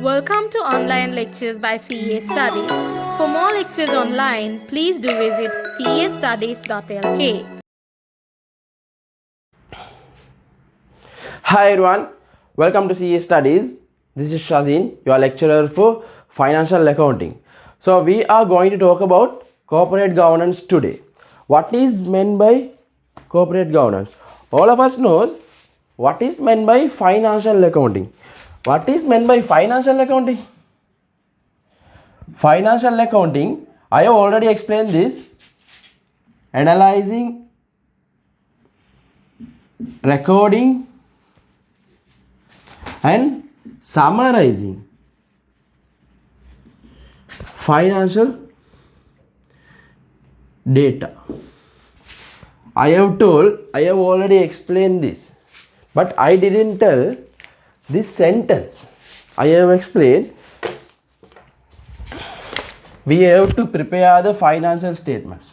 Welcome to online lectures by CA Studies. For more lectures online, please do visit castudies.lk. Hi everyone, welcome to CA Studies. This is Shazin, your lecturer for financial accounting. So we are going to talk about corporate governance today. What is meant by corporate governance? All of us knows what is meant by financial accounting. What is meant by financial accounting? Financial accounting, I have already explained this. Analyzing, recording and summarizing financial data. I have already explained this, but I didn't tell this sentence. I have explained we have to prepare the financial statements.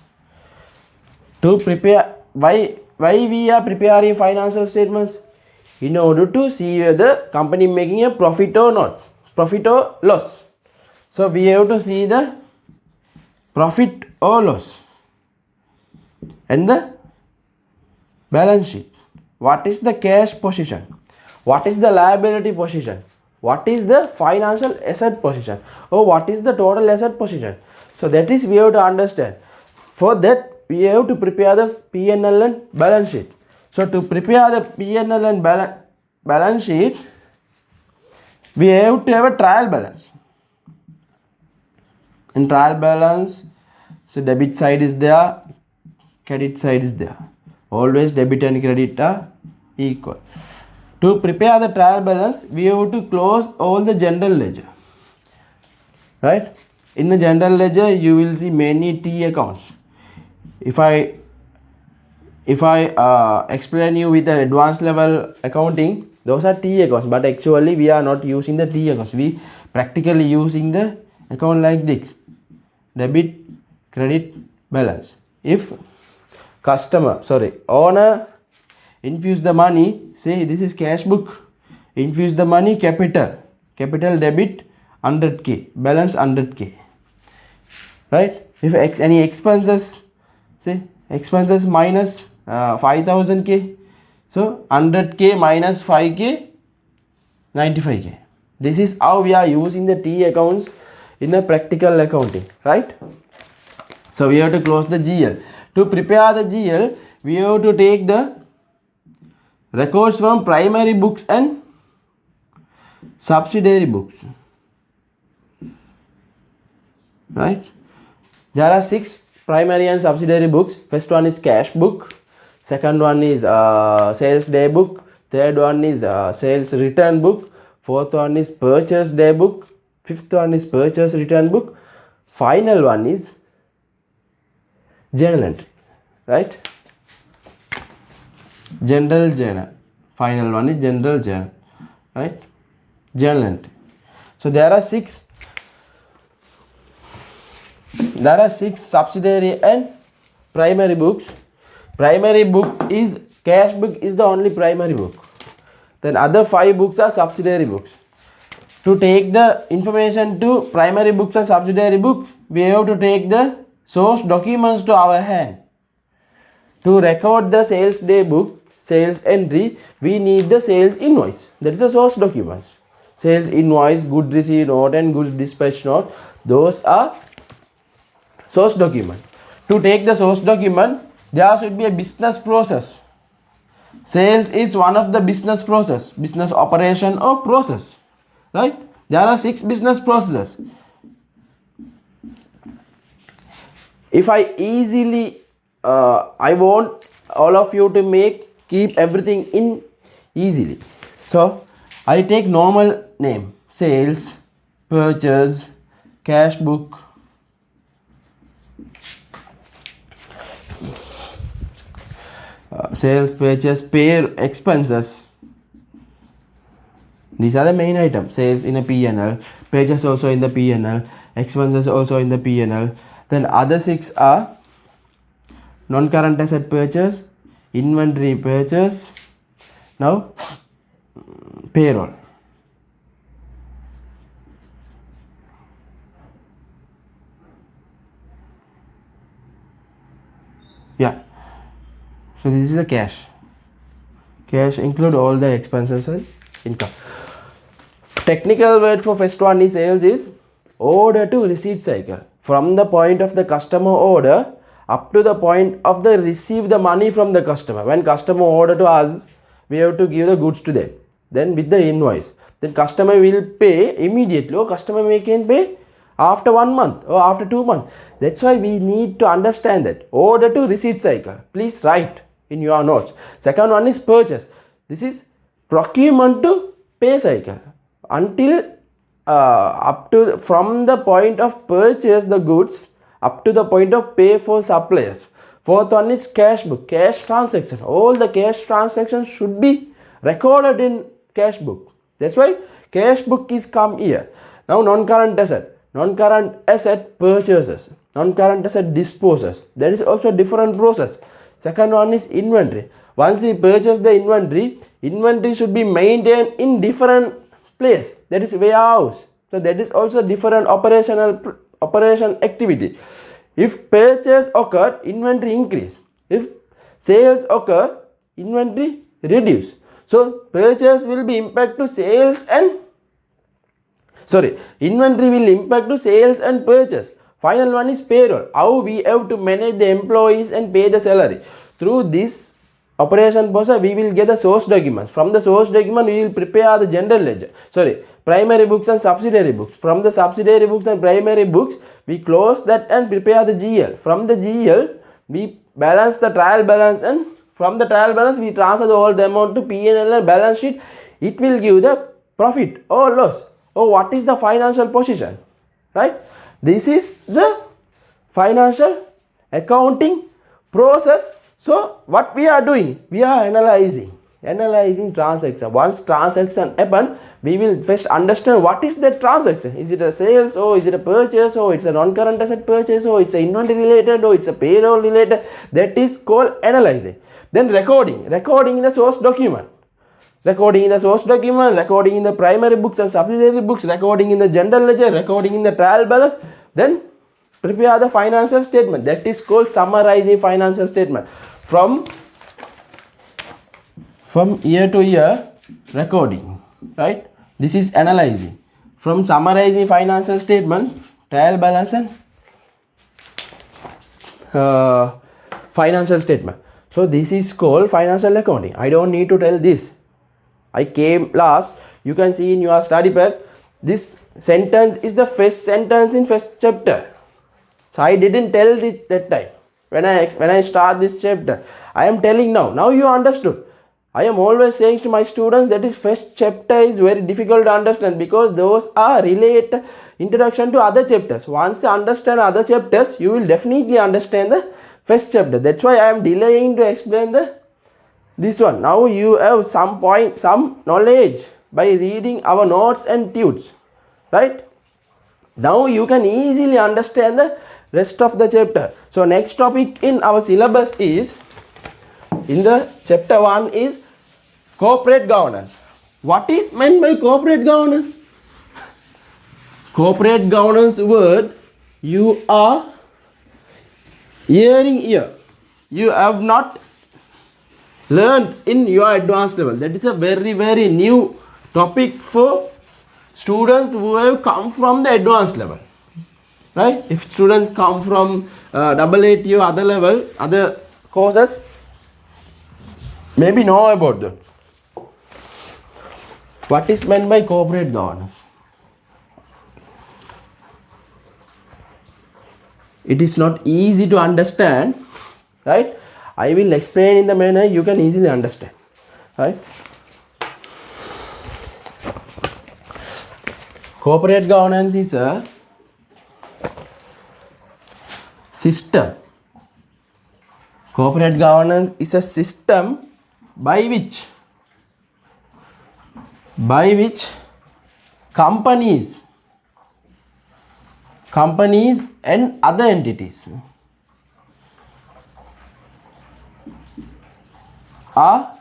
To prepare, why we are preparing financial statements? In order to see whether company making a profit or not, profit or loss. So we have to see the profit or loss and the balance sheet. What is the cash position? What is the liability position? What is the financial asset position? Or what is the total asset position? So that is we have to understand. For that we have to prepare the P&L and balance sheet. So to prepare the P&L and balance sheet, we have to have a trial balance. In trial balance, so debit side is there, credit side is there. Always debit and credit are equal. To prepare the trial balance, we have to close all the general ledger. Right? In the general ledger, you will see many T accounts. If I explain you with the advanced level accounting, those are T accounts, but actually we are not using the T accounts. We practically using the account like this: debit, credit, balance. If owner infuse the money, say this is cash book, infuse the money, capital debit 100k, balance 100k, right? If any expenses, say expenses minus 5000k, so 100k minus 5k, 95k. This is how we are using the T accounts in a practical accounting, right? So we have to close the GL. To prepare the GL, we have to take the records from primary books and subsidiary books, right? There are 6 primary and subsidiary books. First one is cash book, second one is sales day book, third one is sales return book, fourth one is purchase day book, fifth one is purchase return book, final one is journal entry, right? General journal, final one is general journal, right? Journal entry. So there are six subsidiary and primary books. Primary book is cash book is the only primary book. Then other 5 books are subsidiary books. To take the information to primary books and subsidiary book, we have to take the source documents to our hand. To record the sales day book, sales entry, we need the sales invoice. That is the source documents. Sales invoice, good receipt note and good dispatch note, those are source document. To take the source document, there should be a business process. Sales is one of the business process, business operation or process, right? There are 6 business processes. If I easily, I want all of you to keep everything in easily. So I take normal name: sales, purchase, cash book, sales, purchase, pay, expenses. These are the main items. Sales in a P&L, purchase also in the P&L, expenses also in the P&L. Then other 6 are non-current asset purchase, inventory purchase, now payroll. So this is the cash. Cash include all the expenses and income. Technical word for first one is sales is order to receipt cycle. From the point of the customer order up to the point of the receive the money from the customer. When customer order to us, we have to give the goods to them. Then with the invoice, then customer will pay immediately, or customer can pay after 1 month or after 2 months. That's why we need to understand that order to receipt cycle. Please write in your notes. Second one is purchase. This is procurement to pay cycle. Until up to from the point of purchase the goods up to the point of pay for suppliers. Fourth one is cash book, cash transaction. All the cash transactions should be recorded in cash book. That's why cash book is come here. Now non-current asset. Non-current asset purchases. Non-current asset disposes. That is also a different process. Second one is inventory. Once we purchase the inventory, inventory should be maintained in different place. That is warehouse. So that is also different operation activity. If purchase occur, inventory increase. If sales occur, inventory reduce. So purchase will be impact to sales and inventory will impact to sales and purchase. Final one is payroll. How we have to manage the employees and pay the salary. Through this operation process, we will get the source documents. From the source document, we will prepare the general ledger. Primary books and subsidiary books. From the subsidiary books and primary books, we close that and prepare the GL. From the GL, we balance the trial balance, and from the trial balance, we transfer all the amount to P&L and balance sheet. It will give the profit or loss. Or what is the financial position, right? This is the financial accounting process. So what we are doing? We are analyzing transaction. Once transaction happen, we will first understand what is the transaction. Is it a sales, or is it a purchase, or it's a non-current asset purchase, or it's a inventory related, or it's a payroll related. That is called analyzing. Then recording in the source document. Recording in the source document, recording in the primary books and subsidiary books, recording in the general ledger, recording in the trial balance. Then prepare the financial statement. That is called summarizing financial statement. From year to year recording, right? This is analyzing. From summarizing financial statement, trial balance and financial statement. So this is called financial accounting. I don't need to tell this. I came last. You can see in your study pack. This sentence is the first sentence in first chapter. So I didn't tell it that time. When I start this chapter, I am telling now. Now you understood. I am always saying to my students that is first chapter is very difficult to understand, because those are related introduction to other chapters. Once you understand other chapters, you will definitely understand the first chapter. That's why I am delaying to explain this one. Now you have some knowledge by reading our notes and tunes, right? Now you can easily understand the rest of the chapter. So next topic in our syllabus is, in the chapter 1 is corporate governance. What is meant by corporate governance? Corporate governance word you are hearing here. You have not learned in your advanced level. That is a very, very new topic for students who have come from the advanced level, right? If students come from AAT or other level, other courses, maybe know about them. What is meant by corporate governance? It is not easy to understand, right? I will explain in the manner you can easily understand, right? Corporate governance is a system. Corporate governance is a system by which companies and other entities are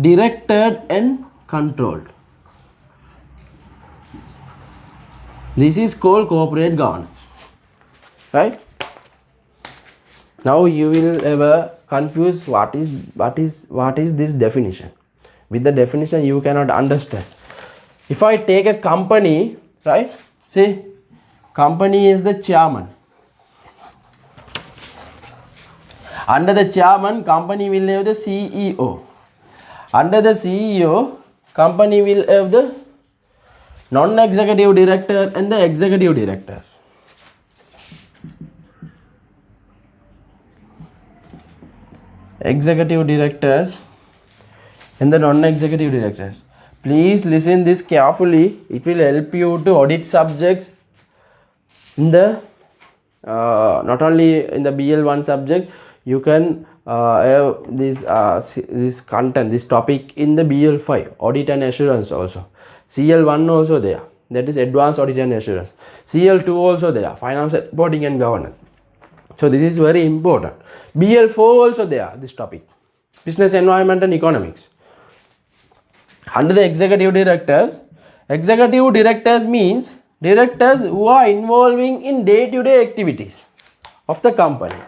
directed and controlled. This is called corporate governance, right? Now you will have a confused what is this definition. With the definition you cannot understand. If I take a company, right, say company is the chairman. Under the chairman, company will have the CEO. Under the CEO, company will have the non-executive director and the executive directors. Executive directors and the non-executive directors. Please listen this carefully. It will help you to audit subjects in the not only in the BL1 subject. You can have this content, this topic in the BL5, audit and assurance also. CL1 also there, that is advanced audit and assurance. CL2 also there, finance reporting and governance. So this is very important. BL4 also there, this topic, business environment and economics. Under the executive directors means directors who are involving in day-to-day activities of the company.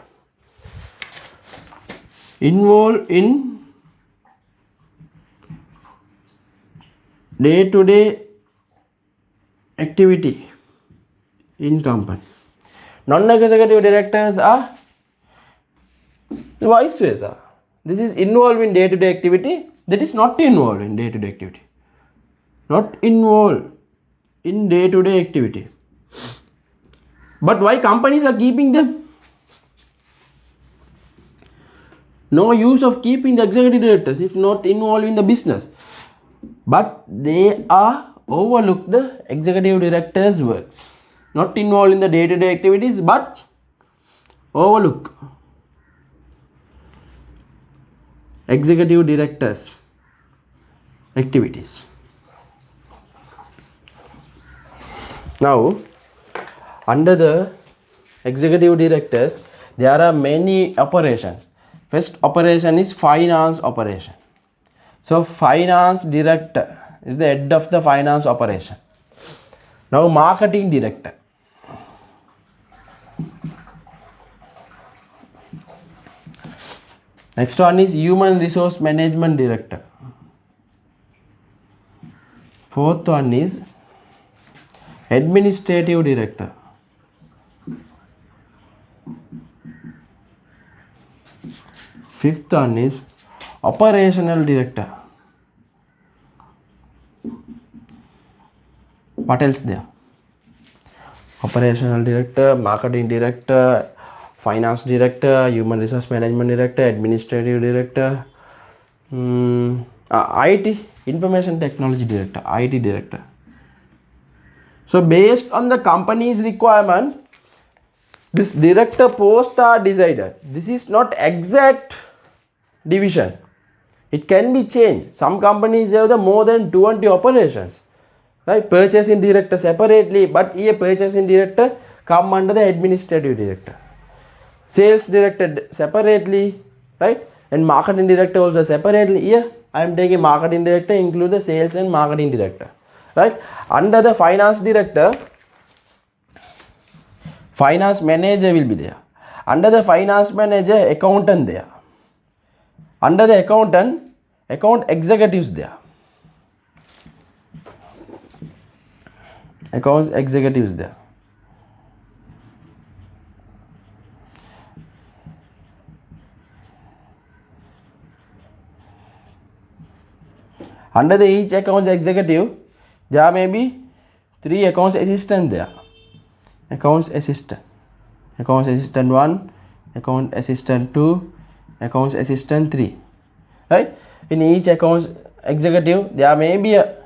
Involved in day-to-day activity in company. Non-executive directors are vice versa. This is involved in day-to-day activity, that is not involved in day-to-day activity. Not involved in day-to-day activity. But why companies are keeping them? No use of keeping the executive directors if not involved in the business. But they are overlook the executive directors' works. Not involved in the day-to-day activities, but overlook executive directors' activities. Now, under the executive directors, there are many operations. First operation is finance operation. So finance director is the head of the finance operation. Now marketing director. Next one is human resource management director. Fourth one is administrative director. Fifth one is operational director. What else there? Operational director, marketing director, finance director, human resource management director, administrative director, IT, information technology director, IT director. So based on the company's requirement, this director posts are decided. This is not exact division. It can be changed. Some companies have the more than 20 operations. Right? Purchasing director separately, but here purchasing director come under the administrative director. Sales director separately, right? And marketing director also separately. Here I am taking marketing director, include the sales and marketing director. Right? Under the finance director, finance manager will be there. Under the finance manager, accountant there. Under the accountant, account executives there. Accounts executives there. Under the each accounts executive, there may be 3 accounts assistant there. Accounts assistant. Accounts assistant 1, account assistant 2, accounts assistant 3. Right? In each accounts executive, there may be a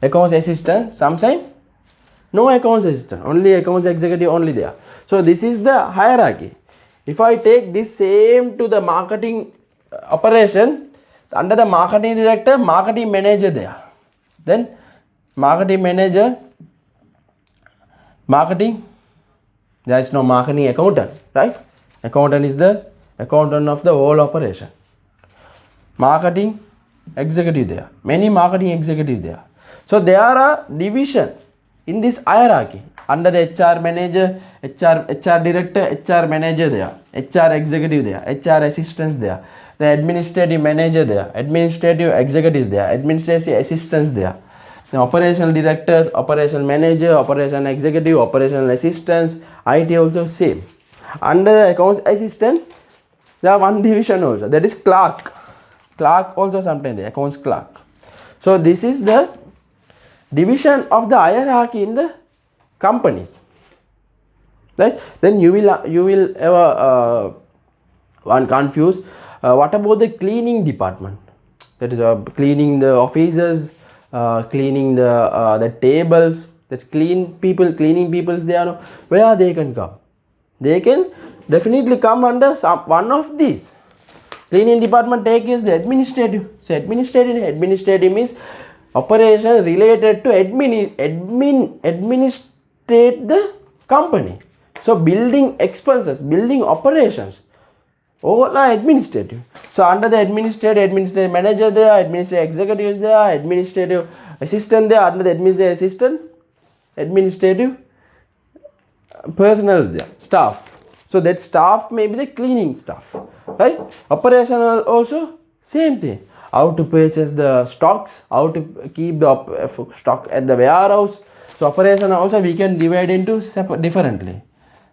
accounts assistant, sometimes no accounts assistant, only accounts executive only there. So this is the hierarchy. If I take this same to the marketing operation, under the marketing director, marketing manager there. Then marketing manager, marketing, there is no marketing accountant, right? Accountant is the accountant of the whole operation. Marketing executive there, many marketing executive there. So there are division in this hierarchy. Under the HR manager, HR director, HR manager there, HR executive there, HR assistants there, the administrative manager there, administrative executives there, administrative assistants there, the operational directors, operational manager, operational executive, operational assistants, IT also same. Under the accounts assistant, there are one division also, that is clerk. Clerk also sometimes the accounts clerk. So this is the division of the hierarchy in the companies, right? Then you will ever one confuse, what about the cleaning department? That is cleaning the offices, cleaning the tables. That's cleaning peoples there. Where they can come? They can definitely come under one of these. Cleaning department take is the administrative. So administrative means operation related to administrate the company. So building expenses, building operations, all are administrative. So under the administrative manager there, administrative executives there, administrative assistant there, under the administrative assistant, administrative personnel there, staff. So that staff may be the cleaning staff, right? Operational also same thing. How to purchase the stocks, how to keep the stock at the warehouse. So operation also we can divide into differently,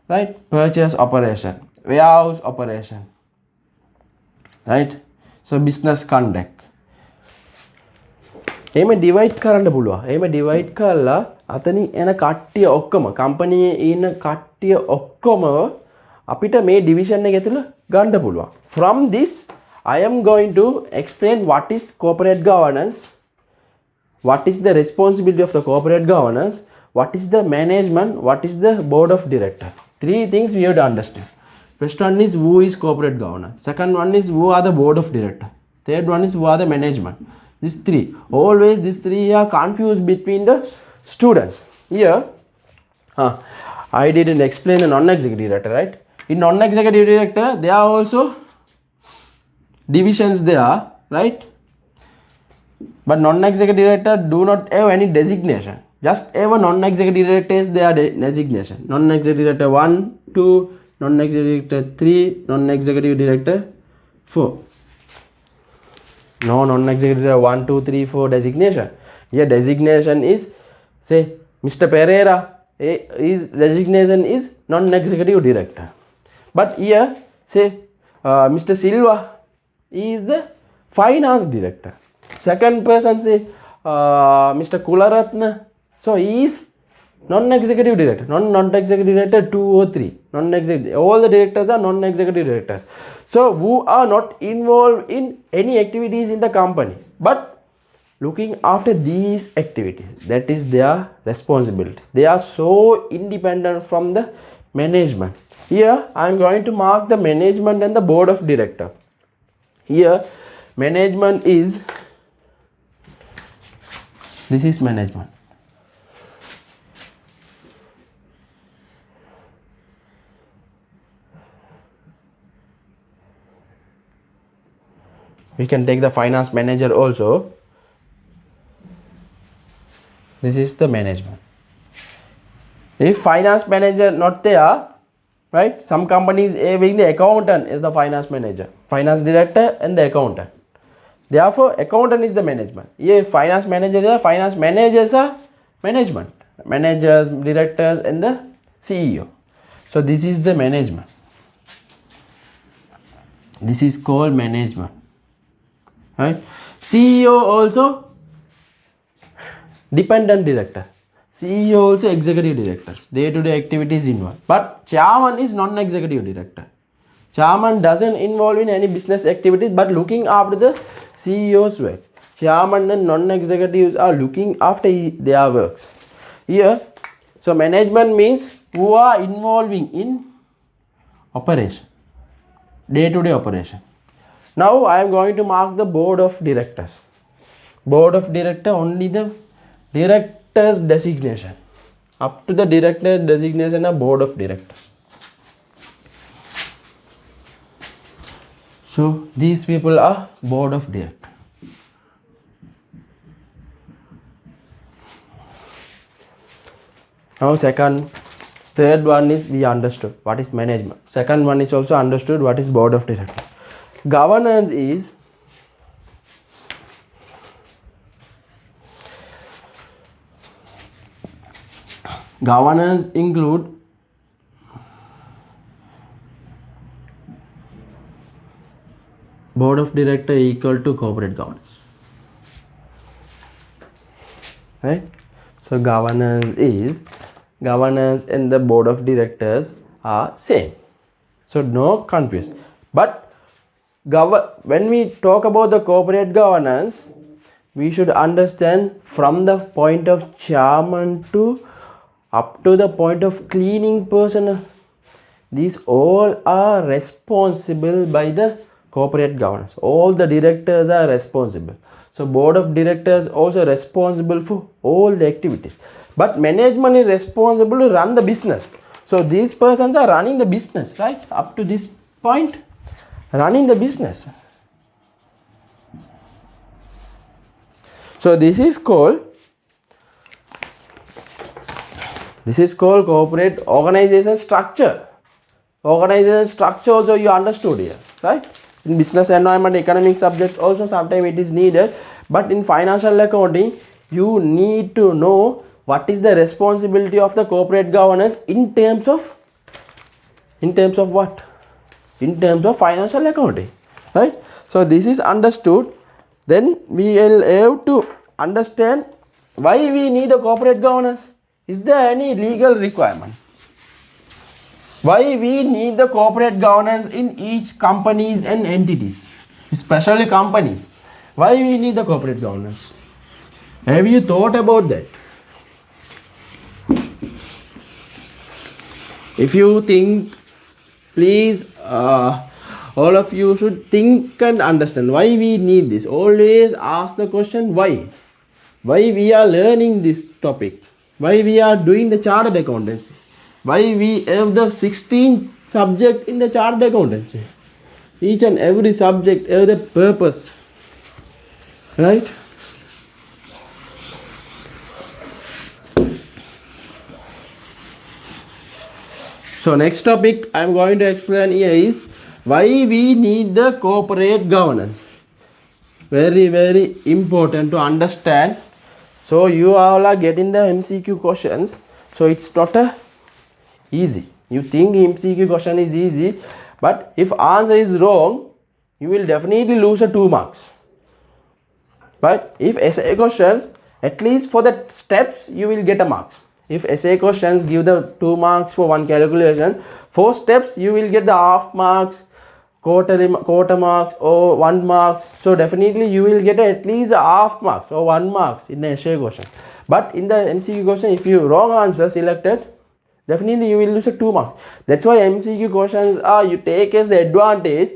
right? Purchase operation, warehouse operation, right? So business conduct. එහෙම divide කරන්න පුළුවන්. එහෙම divide කරලා අතනින් එන කට්ටිය ඔක්කොම කම්පැනියේ ඉන්න කට්ටිය ඔක්කොම අපිට මේ ඩිවිෂන් එක ඇතුළේ ගන්න පුළුවන්. From this I am going to explain what is corporate governance, what is the responsibility of the corporate governance, what is the management, what is the board of directors. Three things we have to understand. First one is who is corporate governance. Second one is who are the board of directors. Third one is who are the management. These three. Always these three are confused between the students. Here, I didn't explain the non-executive director, right? In non-executive director, there are also divisions there, right? But non-executive director do not have any designation. Just have a non-executive director is their designation. Non-executive director 1, 2, non-executive director 3, non-executive director 4. No non-executive director 1, 2, 3, 4 designation. Here designation is, say, Mr. Pereira, his designation is non-executive director. But here, say, Mr. Silva, he is the finance director. Second person, say, Mr. Kularatna, so he is non-executive director. Non-executive director 2 or 3. Non-executive. All the directors are non-executive directors. So who are not involved in any activities in the company, but looking after these activities. That is their responsibility. They are so independent from the management. Here I am going to mark the management and the board of director. Here management is, this is management. We can take the finance manager also. This is the management. If finance manager not there, right? Some companies having the accountant is the finance manager, finance director and the accountant. Therefore, accountant is the management. Here, finance manager there, finance managers are management, managers, directors, and the CEO. So this is the management. This is called management. Right? CEO also dependent director. CEO also executive directors. Day-to-day activities involved. But chairman is non-executive director. Chairman doesn't involve in any business activities but looking after the CEO's work. Chairman and non-executives are looking after their works. Here, so management means who are involving in operation, day-to-day operation. Now I am going to mark the board of directors. Board of director, only the director's designation. Up to the director's designation of board of directors. So these people are board of directors. Now third one is we understood what is management. Second one is also understood what is board of directors. Governance is governance include board of director equal to corporate governance, right? So governance and the board of directors are same, so no confusion. But when we talk about the corporate governance, we should understand from the point of chairman to up to the point of cleaning person. These all are responsible by the corporate governance. All the directors are responsible. So board of directors also responsible for all the activities. But management is responsible to run the business. So these persons are running the business, right? Up to this point, running the business. So this is called corporate organization structure. Organization structure also you understood here, right? In business environment economic subject also sometimes it is needed, but in financial accounting you need to know what is the responsibility of the corporate governance in terms of what? In terms of financial accounting, right? So this is understood. Then we will have to understand why we need a corporate governance. Is there any legal requirement? Why we need the corporate governance in each companies and entities, especially companies? Why we need the corporate governance? Have you thought about that? If you think, please, all of you should think and understand why we need this. Always ask the question why. Why we are learning this topic? Why we are doing the chartered accountancy? Why we have the 16 subject in the chartered accountancy? Each and every subject have the purpose, right? So next topic I am going to explain here is why we need the corporate governance. Very, very important to understand. So you all are getting the MCQ questions. So it's not easy. You think MCQ question is easy, but if answer is wrong, you will definitely lose 2 marks. But if essay questions, at least for the steps, you will get a marks. If essay questions give the 2 marks for one calculation, 4 steps you will get the half marks, quarter marks or 1 marks. So definitely you will get at least half marks or 1 marks in the essay question. But in the MCQ question, if you wrong answer selected, definitely you will lose 2 marks. That's why MCQ questions are you take as the advantage.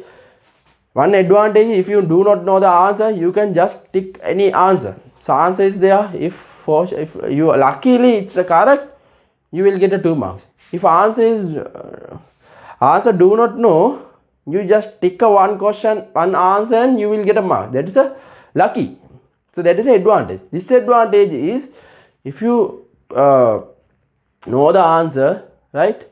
One advantage, if you do not know the answer, you can just tick any answer. So answer is there. If you luckily it's correct, you will get 2 marks. If answer is answer do not know, you just tick one question, one answer, and you will get a mark. That is a lucky. So that is an advantage. Disadvantage is if you know the answer, right,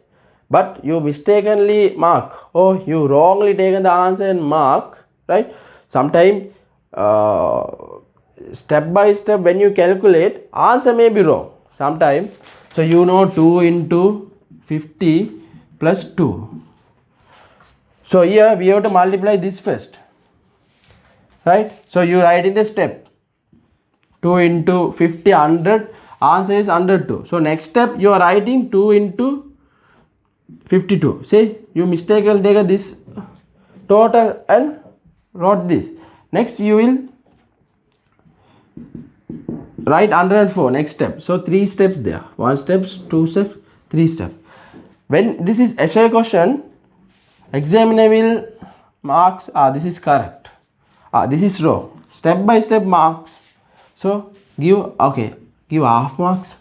but you mistakenly mark or you wrongly taken the answer and mark, right? Sometimes step by step when you calculate, answer may be wrong sometime. So you know 2 into 50 plus 2. So here we have to multiply this first, right? So you write in the step 2 into 50 100, answer is 102. So next step you are writing 2 into 52. See, you mistakenly take this total and wrote this. Next you will write 104 next step. So 3 steps there. 1 step, 2 steps, 3 steps. When this is essay question, examiner will marks, this is correct, this is wrong. Step by step marks. So give half marks.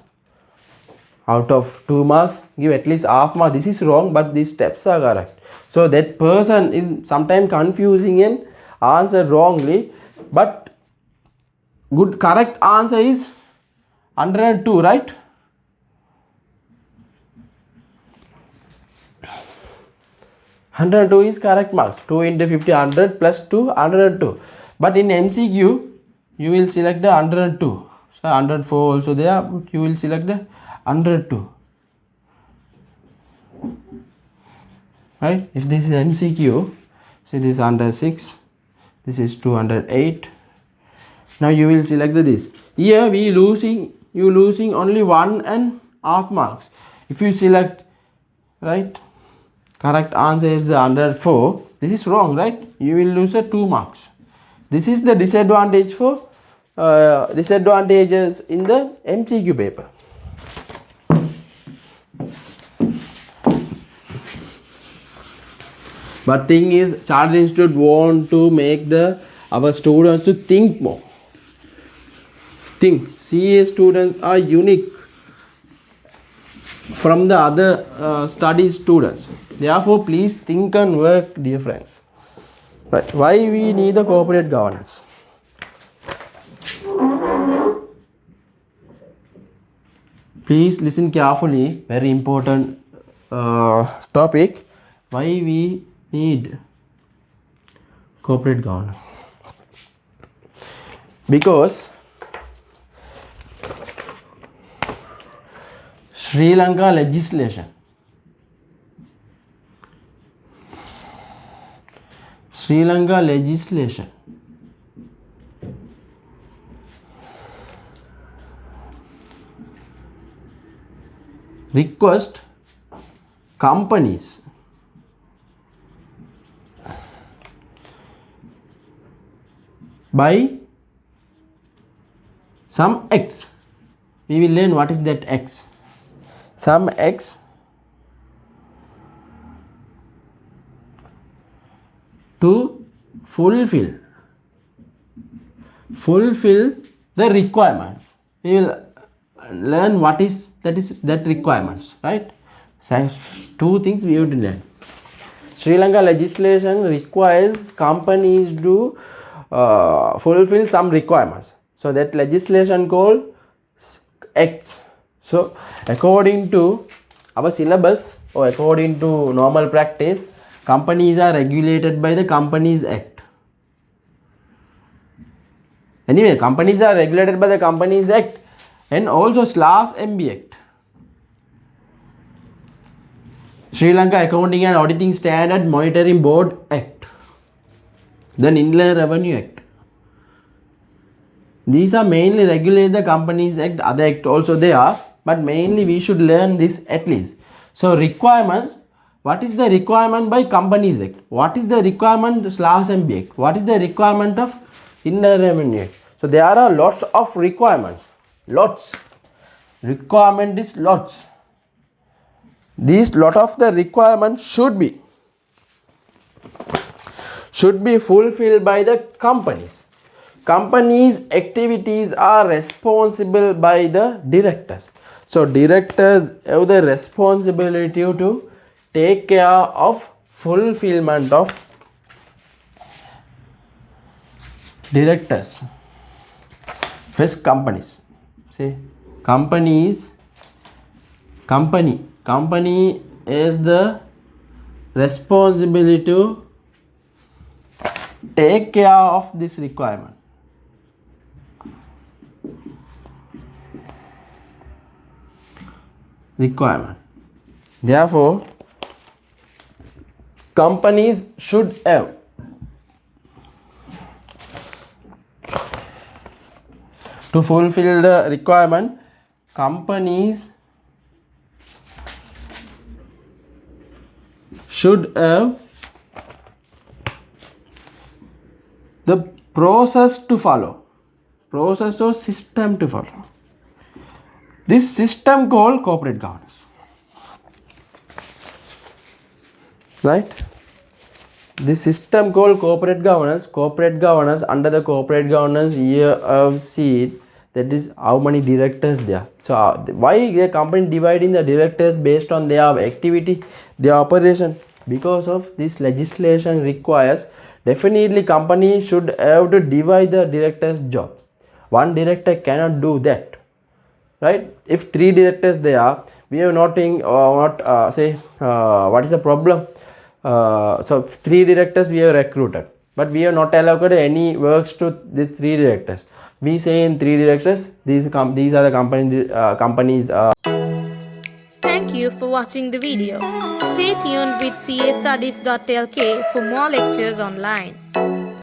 Out of 2 marks, give at least half mark. This is wrong, but these steps are correct. So that person is sometimes confusing and answer wrongly, but correct answer is 102, right? 102 is correct marks. 2 into 50, 100 plus 2, 102. But in MCQ, you will select the 102. So 104 also there, but you will select the 102. Right? If this is MCQ, say this is 106, this is 208. Now you will select this. Here you losing only 1.5 marks. If you select, right, correct answer is the 104. This is wrong, right? You will lose 2 marks. This is the disadvantage for disadvantages in the MCQ paper. But thing is, Chartered Institute want to make our students to think more. Think. CA students are unique from the other study students. Therefore, please think and work, dear friends. Right. Why we need the corporate governance? Please listen carefully. Very important topic. Why we need corporate governance? Because Sri Lanka legislation request companies by some X. We will learn what is that X. Some X to fulfill the requirement. We will learn what is that requirements, right? So 2 things we have to learn. Sri Lanka legislation requires companies to fulfill some requirements. So that legislation called X. So according to our syllabus or according to normal practice, companies are regulated by the Companies Act. Anyway, companies are regulated by the Companies Act and also /MB Act. Sri Lanka Accounting and Auditing Standard Monitoring Board Act. Then Inland Revenue Act. These are mainly regulate the Companies Act. Other act also they are, but mainly we should learn this at least. So requirements. What is the requirement by Companies Act? What is the requirement /MB Act? What is the requirement of Inland Revenue Act? So there are lots of requirements. Lots. Requirement is lots. These lot of the requirements should be fulfilled by the companies. Companies' activities are responsible by the directors. So directors have the responsibility to take care of fulfillment of directors. First, companies. See, company is the responsibility to take care of this requirement. Therefore, companies should have to fulfill the requirement. Companies should have the process to follow, process or system to follow. This system called corporate governance, right? This system called corporate governance. Under the corporate governance, you have seen that is how many directors there. So why the company dividing the directors based on their activity, their operation? Because of this legislation requires, definitely company should have to divide the director's job. One director cannot do that, right? If 3 directors there are, we have not say what is the problem? so 3 directors we have recruited, but we have not allocated any works to these 3 directors. We say in 3 directors, these are the companies. Thank you for watching the video. Stay tuned with castudies.lk for more lectures online.